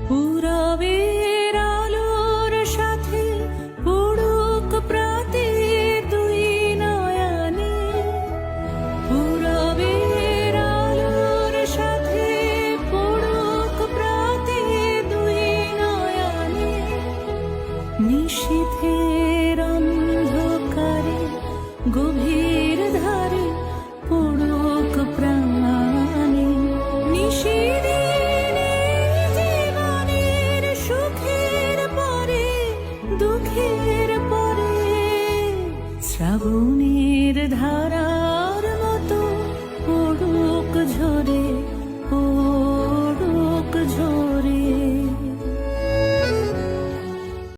পূরবের আলোর সাথে পড়ুক প্রাতে দুই নয়নে, পূরবের আলোর সাথে পড়ুক প্রাতে দুই নয়নে, নিশীথের অন্ধকারে গভীর ধারে পড়ুক প্রাণে, জীবনের সুখের পরে দুঃখের পরে শ্রাবণের ধারা